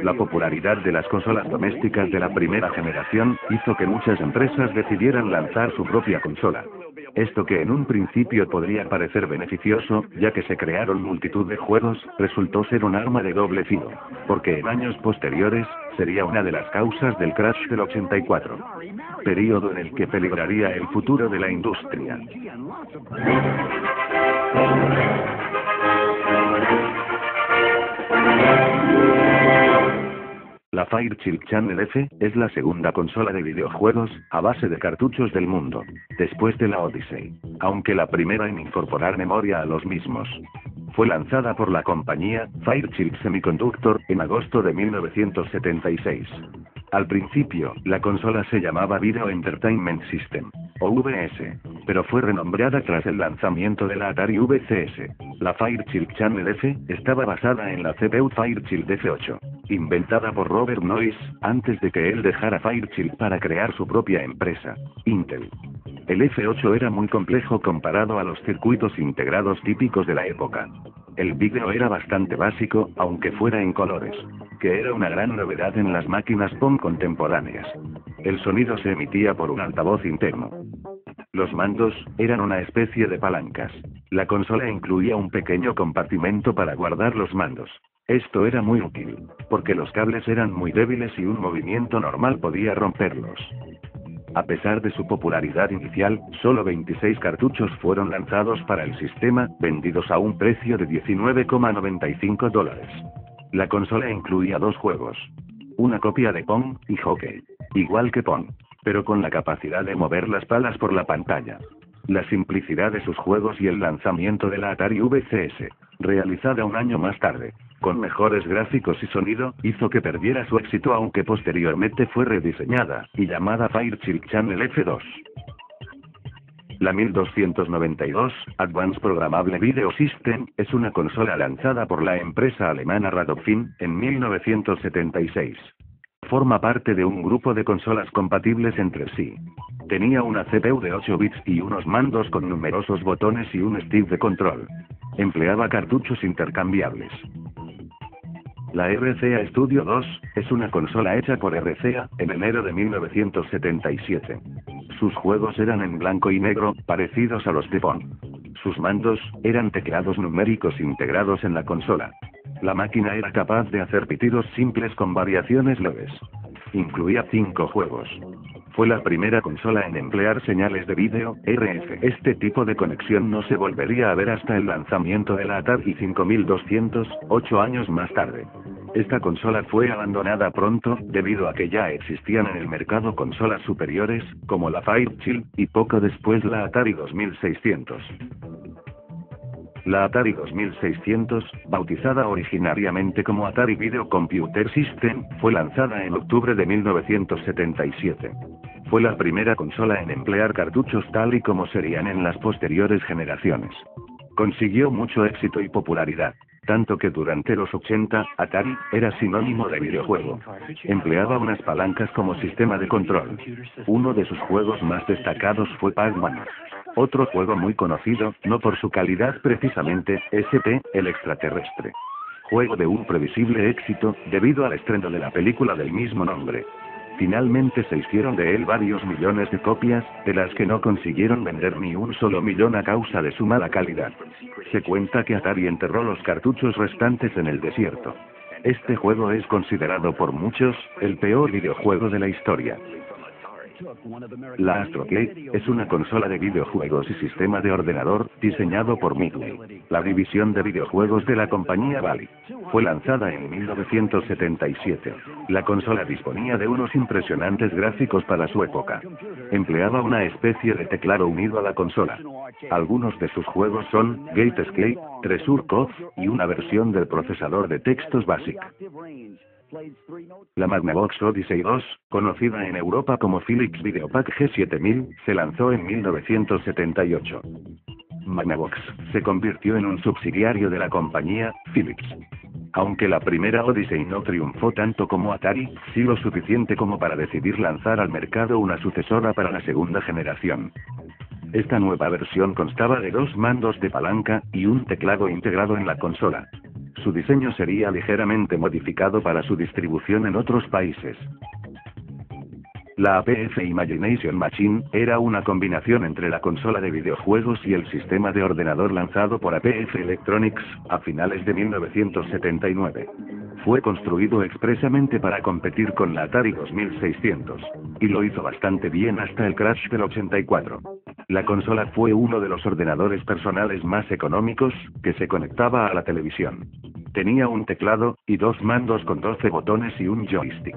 La popularidad de las consolas domésticas de la primera generación hizo que muchas empresas decidieran lanzar su propia consola. Esto, que en un principio podría parecer beneficioso, ya que se crearon multitud de juegos, resultó ser un arma de doble filo, porque en años posteriores, sería una de las causas del crash del 84. Período en el que peligraría el futuro de la industria. La Fairchild Channel F es la segunda consola de videojuegos a base de cartuchos del mundo, después de la Odyssey, aunque la primera en incorporar memoria a los mismos. Fue lanzada por la compañía Fairchild Semiconductor en agosto de 1976. Al principio, la consola se llamaba Video Entertainment System, o VS, pero fue renombrada tras el lanzamiento de la Atari VCS. La Fairchild Channel F estaba basada en la CPU Fairchild F8, inventada por Robert Noyce, antes de que él dejara Fairchild para crear su propia empresa, Intel. El F8 era muy complejo comparado a los circuitos integrados típicos de la época. El vídeo era bastante básico, aunque fuera en colores, que era una gran novedad en las máquinas POM contemporáneas. El sonido se emitía por un altavoz interno. Los mandos eran una especie de palancas. La consola incluía un pequeño compartimento para guardar los mandos. Esto era muy útil, porque los cables eran muy débiles y un movimiento normal podía romperlos. A pesar de su popularidad inicial, solo 26 cartuchos fueron lanzados para el sistema, vendidos a un precio de $19,95. La consola incluía dos juegos. Una copia de Pong y Hockey, igual que Pong, pero con la capacidad de mover las palas por la pantalla. La simplicidad de sus juegos y el lanzamiento de la Atari VCS, realizada un año más tarde, con mejores gráficos y sonido, hizo que perdiera su éxito, aunque posteriormente fue rediseñada y llamada Fairchild Channel F2. La 1292, Advanced Programmable Video System, es una consola lanzada por la empresa alemana Radofin, en 1976. Forma parte de un grupo de consolas compatibles entre sí. Tenía una CPU de 8 bits y unos mandos con numerosos botones y un stick de control. Empleaba cartuchos intercambiables. La RCA Studio 2 es una consola hecha por RCA en enero de 1977. Sus juegos eran en blanco y negro, parecidos a los de Pong. Sus mandos eran teclados numéricos integrados en la consola. La máquina era capaz de hacer pitidos simples con variaciones leves. Incluía 5 juegos. Fue la primera consola en emplear señales de vídeo, RF. Este tipo de conexión no se volvería a ver hasta el lanzamiento de la Atari 5200, 8 años más tarde. Esta consola fue abandonada pronto, debido a que ya existían en el mercado consolas superiores, como la Fairchild, y poco después la Atari 2600. La Atari 2600, bautizada originariamente como Atari Video Computer System, fue lanzada en octubre de 1977. Fue la primera consola en emplear cartuchos tal y como serían en las posteriores generaciones. Consiguió mucho éxito y popularidad, tanto que durante los 80, Atari era sinónimo de videojuego. Empleaba unas palancas como sistema de control. Uno de sus juegos más destacados fue Pac-Man. Otro juego muy conocido, no por su calidad precisamente, SP, el extraterrestre. Juego de un previsible éxito, debido al estreno de la película del mismo nombre. Finalmente se hicieron de él varios millones de copias, de las que no consiguieron vender ni un solo millón a causa de su mala calidad. Se cuenta que Atari enterró los cartuchos restantes en el desierto. Este juego es considerado por muchos, el peor videojuego de la historia. La Astroplay es una consola de videojuegos y sistema de ordenador, diseñado por Midway, la división de videojuegos de la compañía Bally. Fue lanzada en 1977. La consola disponía de unos impresionantes gráficos para su época. Empleaba una especie de teclado unido a la consola. Algunos de sus juegos son Gate Escape, Treasure Cove, y una versión del procesador de textos BASIC. La Magnavox Odyssey 2, conocida en Europa como Philips Videopack G7000, se lanzó en 1978. Magnavox se convirtió en un subsidiario de la compañía Philips. Aunque la primera Odyssey no triunfó tanto como Atari, sí lo suficiente como para decidir lanzar al mercado una sucesora para la segunda generación. Esta nueva versión constaba de 2 mandos de palanca y un teclado integrado en la consola. Su diseño sería ligeramente modificado para su distribución en otros países. La APF Imagination Machine era una combinación entre la consola de videojuegos y el sistema de ordenador lanzado por APF Electronics a finales de 1979. Fue construido expresamente para competir con la Atari 2600, y lo hizo bastante bien hasta el crash del 84. La consola fue uno de los ordenadores personales más económicos que se conectaba a la televisión. Tenía un teclado y dos mandos con 12 botones y un joystick.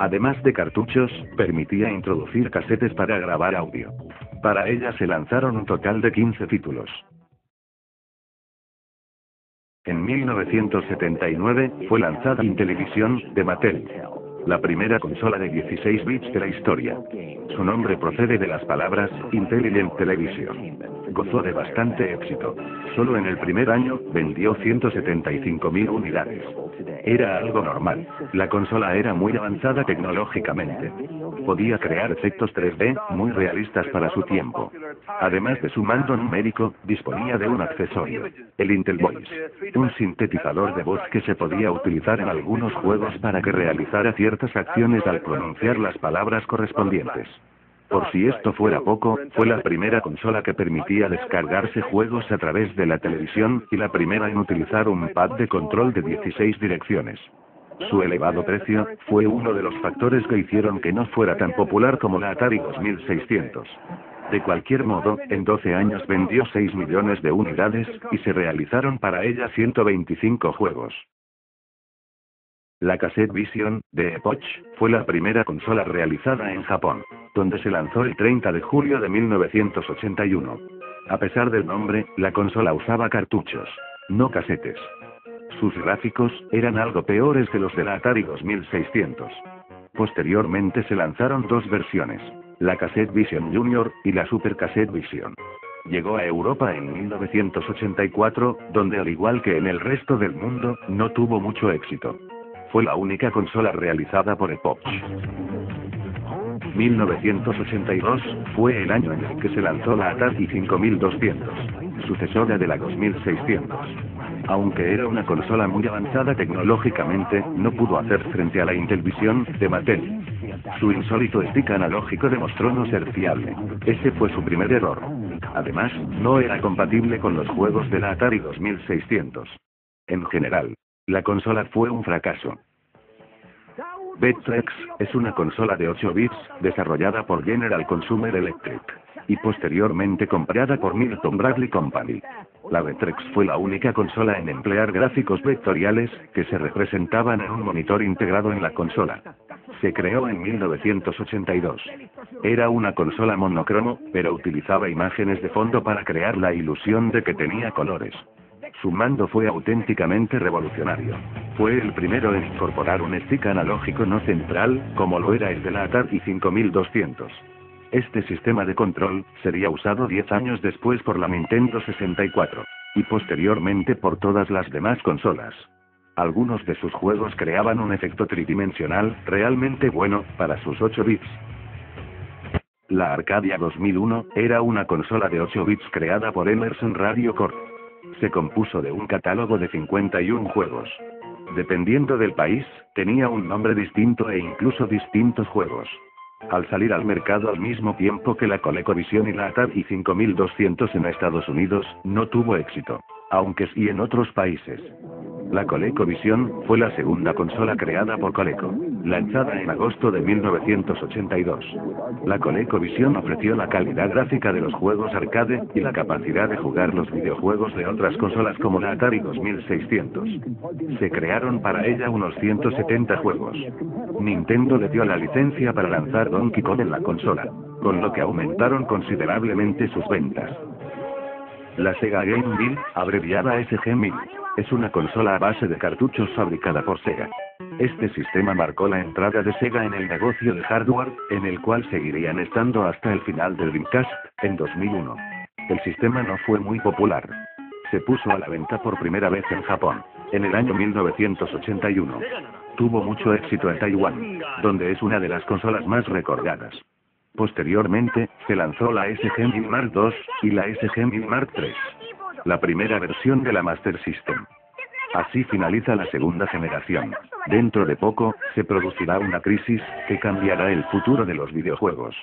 Además de cartuchos, permitía introducir casetes para grabar audio. Para ella se lanzaron un total de 15 títulos. En 1979, fue lanzada Intellivision, de Mattel, la primera consola de 16 bits de la historia. Su nombre procede de las palabras Intelligent Television. Gozó de bastante éxito. Solo en el primer año, vendió 175.000 unidades. Era algo normal. La consola era muy avanzada tecnológicamente. Podía crear efectos 3D, muy realistas para su tiempo. Además de su mando numérico, disponía de un accesorio, el Intel Voice, un sintetizador de voz que se podía utilizar en algunos juegos para que realizara ciertas acciones al pronunciar las palabras correspondientes. Por si esto fuera poco, fue la primera consola que permitía descargarse juegos a través de la televisión, y la primera en utilizar un pad de control de 16 direcciones. Su elevado precio fue uno de los factores que hicieron que no fuera tan popular como la Atari 2600. De cualquier modo, en 12 años vendió 6 millones de unidades, y se realizaron para ella 125 juegos. La Cassette Vision, de Epoch, fue la primera consola realizada en Japón, donde se lanzó el 30 de julio de 1981. A pesar del nombre, la consola usaba cartuchos, no casetes. Sus gráficos eran algo peores que los de la Atari 2600. Posteriormente se lanzaron dos versiones, la Cassette Vision Junior y la Super Cassette Vision. Llegó a Europa en 1984, donde al igual que en el resto del mundo, no tuvo mucho éxito. Fue la única consola realizada por Epoch. 1982 fue el año en el que se lanzó la Atari 5200, sucesora de la 2600. Aunque era una consola muy avanzada tecnológicamente, no pudo hacer frente a la Intellivision, de Mattel. Su insólito stick analógico demostró no ser fiable. Ese fue su primer error. Además, no era compatible con los juegos de la Atari 2600. En general, la consola fue un fracaso. Vectrex es una consola de 8 bits, desarrollada por General Consumer Electric, y posteriormente comprada por Milton Bradley Company. La Vectrex fue la única consola en emplear gráficos vectoriales, que se representaban en un monitor integrado en la consola. Se creó en 1982. Era una consola monocromo, pero utilizaba imágenes de fondo para crear la ilusión de que tenía colores. Su mando fue auténticamente revolucionario. Fue el primero en incorporar un stick analógico no central, como lo era el de la Atari 5200. Este sistema de control sería usado 10 años después por la Nintendo 64, y posteriormente por todas las demás consolas. Algunos de sus juegos creaban un efecto tridimensional, realmente bueno, para sus 8 bits. La Arcadia 2001 era una consola de 8 bits creada por Emerson Radio Corp. Se compuso de un catálogo de 51 juegos. Dependiendo del país, tenía un nombre distinto e incluso distintos juegos. Al salir al mercado al mismo tiempo que la ColecoVision y la Atari 5200 en Estados Unidos, no tuvo éxito, aunque sí en otros países. La ColecoVision fue la segunda consola creada por Coleco, lanzada en agosto de 1982. La ColecoVision ofreció la calidad gráfica de los juegos arcade y la capacidad de jugar los videojuegos de otras consolas como la Atari 2600. Se crearon para ella unos 170 juegos. Nintendo le dio la licencia para lanzar Donkey Kong en la consola, con lo que aumentaron considerablemente sus ventas. La Sega Game Gear, abreviada SG-1000, es una consola a base de cartuchos fabricada por Sega. Este sistema marcó la entrada de Sega en el negocio de hardware, en el cual seguirían estando hasta el final del Dreamcast, en 2001. El sistema no fue muy popular. Se puso a la venta por primera vez en Japón, en el año 1981. Tuvo mucho éxito en Taiwán, donde es una de las consolas más recordadas. Posteriormente, se lanzó la SG-1000 Mark II, y la SG-1000 Mark III. La primera versión de la Master System. Así finaliza la segunda generación. Dentro de poco, se producirá una crisis, que cambiará el futuro de los videojuegos.